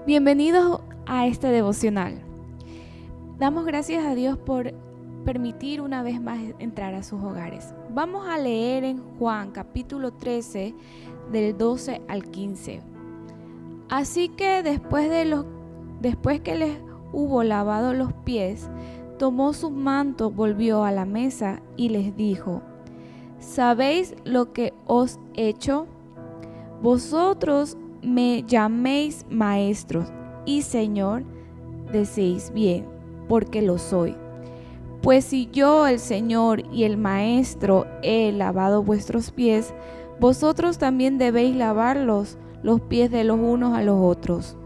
Bienvenidos a este devocional. Damos gracias a Dios por permitir una vez más entrar a sus hogares. Vamos a leer en Juan capítulo 13 del 12 al 15. Así que después que les hubo lavado los pies, tomó su manto, volvió a la mesa y les dijo: ¿Sabéis lo que os he hecho? Vosotros me llaméis maestros y Señor, decís bien, porque lo soy. Pues si yo, el Señor y el Maestro, he lavado vuestros pies, vosotros también debéis lavar los pies de los unos a los otros.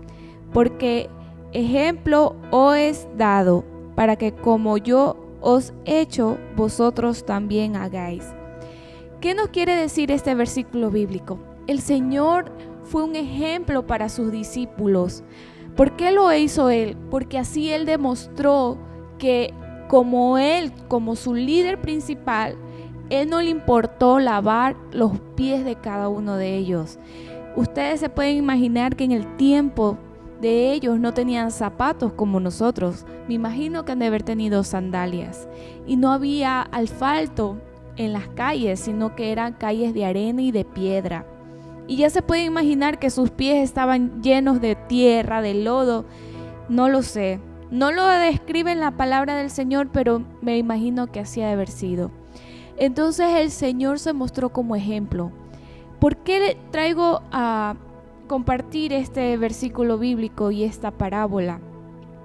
Porque ejemplo os he dado, para que como yo os he hecho, vosotros también hagáis. ¿Qué nos quiere decir este versículo bíblico? El Señor fue un ejemplo para sus discípulos. ¿Por qué lo hizo Él? Porque así Él demostró que como su líder principal, Él no le importó lavar los pies de cada uno de ellos. Ustedes se pueden imaginar que en el tiempo de ellos no tenían zapatos como nosotros. Me imagino que han de haber tenido sandalias. Y no había asfalto en las calles, sino que eran calles de arena y de piedra. Y ya se puede imaginar que sus pies estaban llenos de tierra, de lodo. No lo sé. No lo describe en la palabra del Señor, pero me imagino que así ha de haber sido. Entonces el Señor se mostró como ejemplo. ¿Por qué traigo a compartir este versículo bíblico y esta parábola,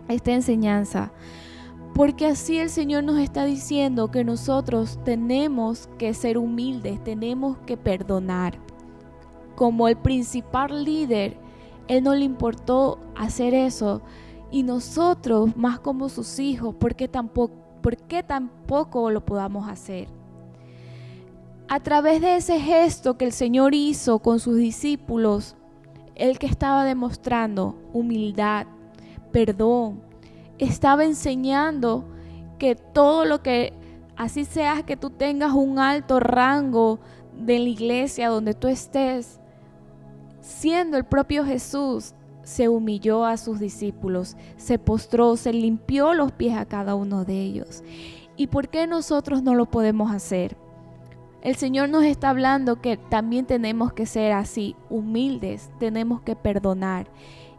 esta enseñanza? Porque así el Señor nos está diciendo que nosotros tenemos que ser humildes, tenemos que perdonar. Como el principal líder, Él no le importó hacer eso, y nosotros, más como sus hijos, ¿por qué tampoco lo podamos hacer? A través de ese gesto que el Señor hizo con sus discípulos, Él que estaba demostrando humildad, perdón, estaba enseñando que todo lo que, así seas que tú tengas un alto rango de la iglesia donde tú estés, siendo el propio Jesús, se humilló a sus discípulos, se postró, se limpió los pies a cada uno de ellos. ¿Y por qué nosotros no lo podemos hacer? El Señor nos está hablando que también tenemos que ser así, humildes, tenemos que perdonar.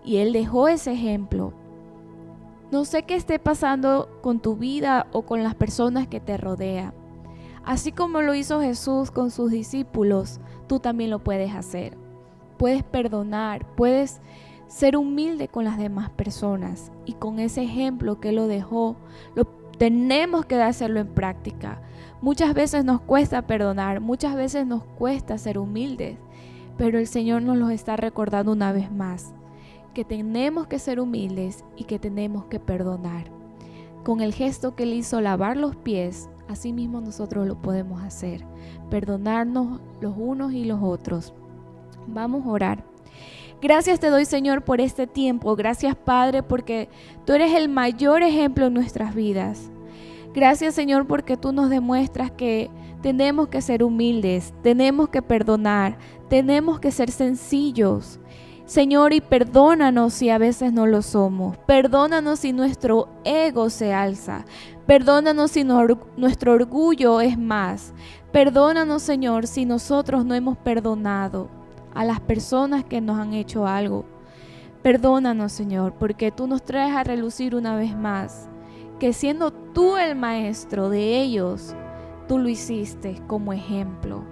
Y Él dejó ese ejemplo. No sé qué esté pasando con tu vida o con las personas que te rodean. Así como lo hizo Jesús con sus discípulos, tú también lo puedes hacer. Puedes perdonar, puedes ser humilde con las demás personas, y con ese ejemplo que lo dejó, tenemos que hacerlo en práctica. Muchas veces nos cuesta perdonar, muchas veces nos cuesta ser humildes, pero el Señor nos lo está recordando una vez más, que tenemos que ser humildes y que tenemos que perdonar. Con el gesto que Él hizo, lavar los pies, así mismo nosotros lo podemos hacer, perdonarnos los unos y los otros. Vamos a orar. Gracias te doy, Señor, por este tiempo. Gracias, Padre, porque tú eres el mayor ejemplo en nuestras vidas. Gracias, Señor, porque tú nos demuestras que tenemos que ser humildes, tenemos que perdonar, tenemos que ser sencillos. Señor, y perdónanos si a veces no lo somos. Perdónanos si nuestro ego se alza. Perdónanos si nuestro orgullo es más. Perdónanos, Señor, si nosotros no hemos perdonado a las personas que nos han hecho algo. Perdónanos, Señor, porque tú nos traes a relucir una vez más que siendo tú el maestro de ellos, tú lo hiciste como ejemplo.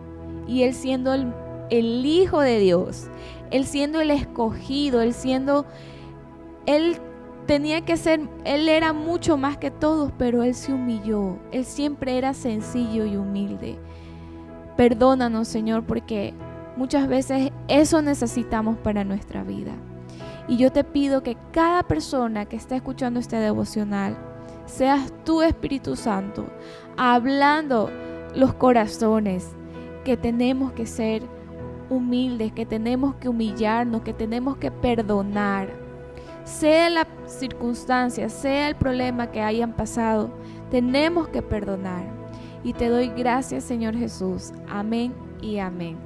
Y Él siendo el Hijo de Dios, Él siendo el escogido, Él tenía que ser, Él era mucho más que todos, pero Él se humilló. Él siempre era sencillo y humilde. Perdónanos, Señor, porque muchas veces eso necesitamos para nuestra vida. Y yo te pido que cada persona que está escuchando este devocional, seas tú, Espíritu Santo, hablando los corazones, que tenemos que ser humildes, que tenemos que humillarnos, que tenemos que perdonar. Sea la circunstancia, sea el problema que hayan pasado, tenemos que perdonar. Y te doy gracias, Señor Jesús. Amén y amén.